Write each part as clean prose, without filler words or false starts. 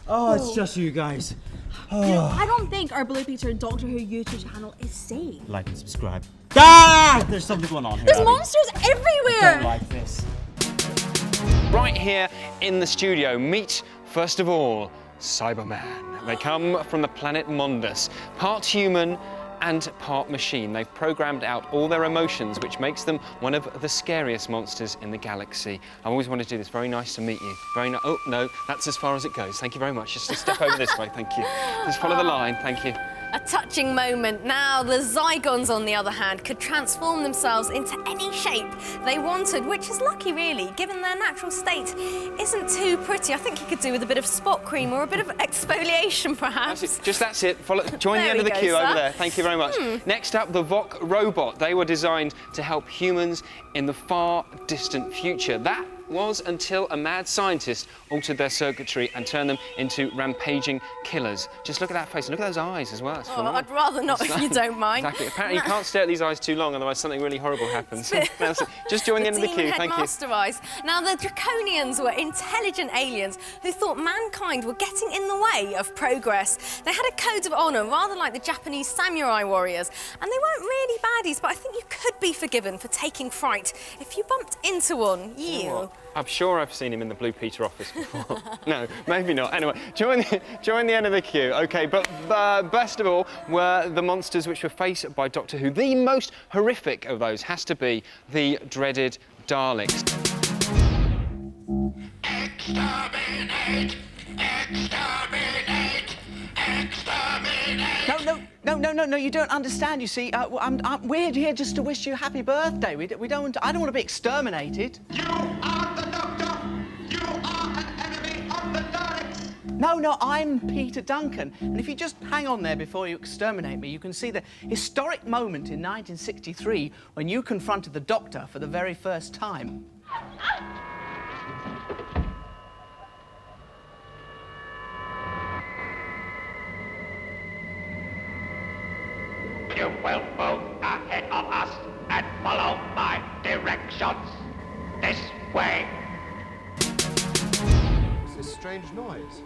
Oh, it's just you guys. You know, I don't think our Blue Peter Doctor Who YouTube channel is safe. Like and subscribe. Ah! There's something going on here. There's Abby. monsters everywhere! I don't like this. Right here in the studio, meet, first of all, Cyberman. They come from the planet Mondus, part human and part machine. They've programmed out all their emotions, which makes them one of the scariest monsters in the galaxy. I've always wanted to do this. Very nice to meet you. Very nice. Oh, no, that's as far as it goes. Thank you very much. Just step over this way, thank you. Just follow the line, thank you. A touching moment. Now, the Zygons, on the other hand, could transform themselves into any shape they wanted, which is lucky, really, given their natural state isn't too pretty. I think you could do with a bit of spot cream or a bit of exfoliation, perhaps. That's it. Just that's it. Join the end of the queue over there. Thank you very much. Next up, the Vok robot. They were designed to help humans in the far distant future. That was until a mad scientist altered their circuitry and turned them into rampaging killers. Just look at that face, and look at those eyes as well. Oh, I'd rather not, if you don't mind. Exactly. Apparently you can't stare at these eyes too long, otherwise something really horrible happens. Just join the end of the queue, thank you. Master eyes. Now, the Draconians were intelligent aliens who thought mankind were getting in the way of progress. They had a code of honour, rather like the Japanese samurai warriors, and they weren't really baddies, but I think you could be forgiven for taking fright if you bumped into one. You. I'm sure I've seen him in the Blue Peter office before. No, maybe not. Anyway, join the end of the queue. OK, but best of all were the monsters which were faced by Doctor Who. The most horrific of those has to be the dreaded Daleks. Exterminate! Exterminate! Exterminate! No, you don't understand, you see. We're here just to wish you a happy birthday. I don't want to be exterminated. You are the Doctor! You are an enemy of the Daleks! No, I'm Peter Duncan. And if you just hang on there before you exterminate me, you can see the historic moment in 1963 when you confronted the Doctor for the very first time. You will move ahead of us and follow my directions. This way. What's this strange noise?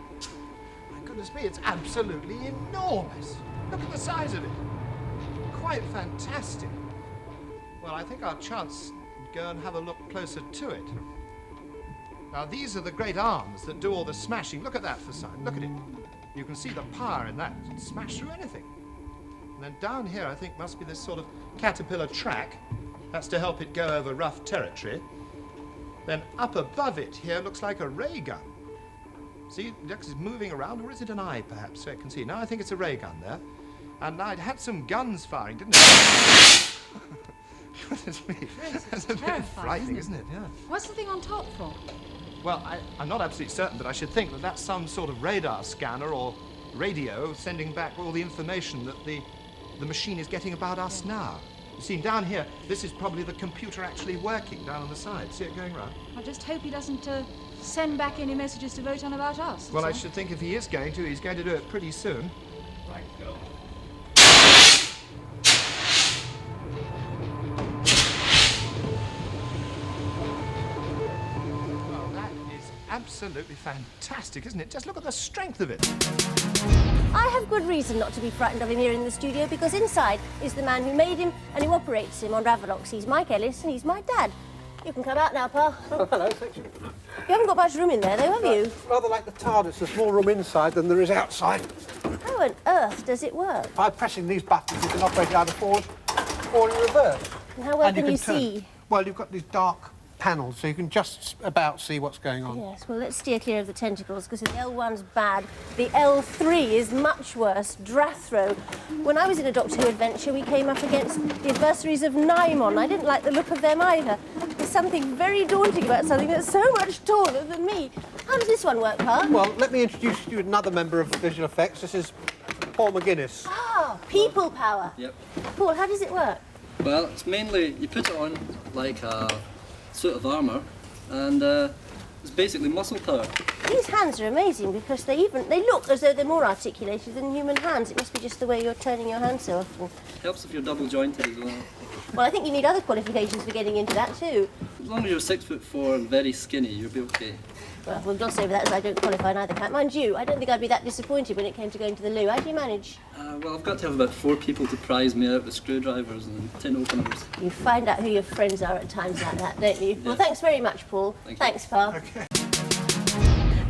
My goodness me, it's absolutely enormous. Look at the size of it. Quite fantastic. Well, I think our chance to go and have a look closer to it. Now, these are the great arms that do all the smashing. Look at that for sight. Look at it. You can see the power in that. It can smash through anything. And then down here, I think, must be this sort of caterpillar track. That's to help it go over rough territory. Then up above it here looks like a ray gun. See, Dex is moving around, or is it an eye, perhaps, so it can see? No, I think it's a ray gun there. And now it had some guns firing, didn't it? Goodness me. That's a bit frightening, isn't it? Yeah. What's the thing on top for? Well, I'm not absolutely certain, but I should think that that's some sort of radar scanner or radio sending back all the information that the machine is getting about us now. You see, down here, this is probably the computer actually working down on the side. See it going round? I just hope he doesn't send back any messages to vote on about us. Well, I should think if he is going to, he's going to do it pretty soon. Right, go. Well, that is absolutely fantastic, isn't it? Just look at the strength of it. I have good reason not to be frightened of him here in the studio, because inside is the man who made him and who operates him on Ravolox. He's Mike Ellis and he's my dad. You can come out now, Pa. Oh, hello, thank you. You haven't got much room in there, though, have you? Rather like the TARDIS, there's more room inside than there is outside. How on earth does it work? By pressing these buttons, you can operate it either forward or in reverse. And how well and can you turn. see? Well, you've got these dark panels, so you can just about see what's going on. Yes, well, let's steer clear of the tentacles, because the L1's bad. The L3 is much worse, Drathro. When I was in a Doctor Who adventure, we came up against the adversaries of Naimon. I didn't like the look of them either. There's something very daunting about something that's so much taller than me. How does this one work, Pa? Well, let me introduce you to another member of visual effects. This is Paul McGuinness. Ah, people power. Yep. Paul, how does it work? Well, it's mainly, you put it on like a suit of armour, and it's basically muscle power. These hands are amazing because they look as though they're more articulated than human hands. It must be just the way you're turning your hands so often. Helps if you're double jointed as well. Well, I think you need other qualifications for getting into that too. As long as you're 6'4" and very skinny, you'll be okay. Well, we'll gloss over that as I don't qualify in either camp. Mind you, I don't think I'd be that disappointed when it came to going to the loo. How do you manage? Well, I've got to have about 4 people to prize me out with screwdrivers and tin openers. You find out who your friends are at times like that, don't you? Yeah. Well, thanks very much, Paul. Thanks, Pa. Okay.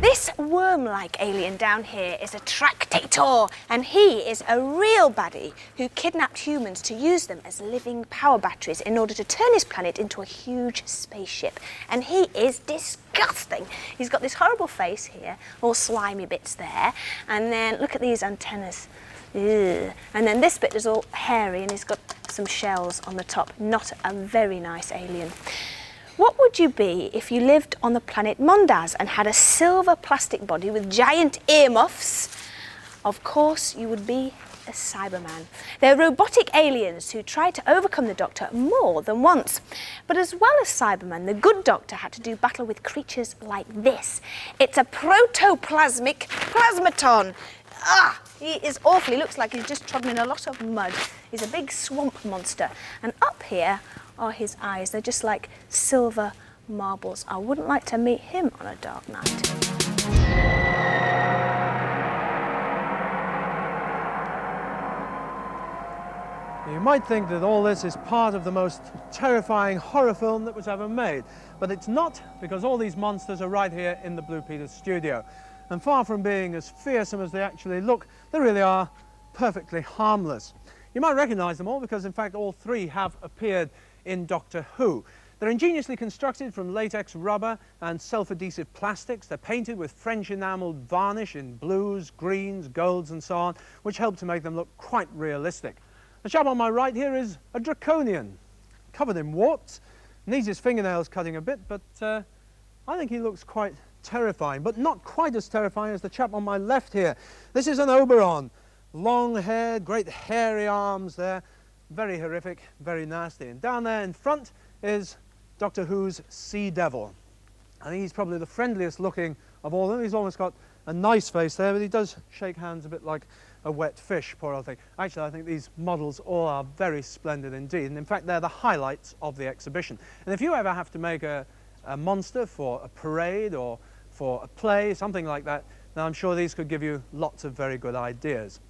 This worm-like alien down here is a Tractator, and he is a real baddie who kidnapped humans to use them as living power batteries in order to turn his planet into a huge spaceship. And he is disgusting. He's got this horrible face here, all slimy bits there, and then look at these antennas. Ugh. And then this bit is all hairy and he's got some shells on the top. Not a very nice alien. What would you be if you lived on the planet Mondas and had a silver plastic body with giant earmuffs? Of course, you would be a Cyberman. They're robotic aliens who try to overcome the Doctor more than once. But as well as Cyberman, the good Doctor had to do battle with creatures like this. It's a protoplasmic plasmaton. He is awful. He looks like he's just trodden in a lot of mud. He's a big swamp monster. And up here are his eyes. They're just like silver marbles. I wouldn't like to meet him on a dark night. You might think that all this is part of the most terrifying horror film that was ever made, but it's not, because all these monsters are right here in the Blue Peter studio. And far from being as fearsome as they actually look, they really are perfectly harmless. You might recognize them all because, in fact, all 3 have appeared in Doctor Who. They're ingeniously constructed from latex rubber and self-adhesive plastics. They're painted with French enameled varnish in blues, greens, golds and so on, which help to make them look quite realistic. The chap on my right here is a Draconian, covered in warts, needs his fingernails cutting a bit, but I think he looks quite terrifying, but not quite as terrifying as the chap on my left here. This is an Oberon, long-haired, great hairy arms there, very horrific, very nasty. And down there in front is Doctor Who's Sea Devil. I think he's probably the friendliest looking of all of them. He's almost got a nice face there, but he does shake hands a bit like a wet fish, poor old thing. Actually, I think these models all are very splendid indeed, and in fact they're the highlights of the exhibition. And if you ever have to make a monster for a parade or for a play, something like that, then I'm sure these could give you lots of very good ideas.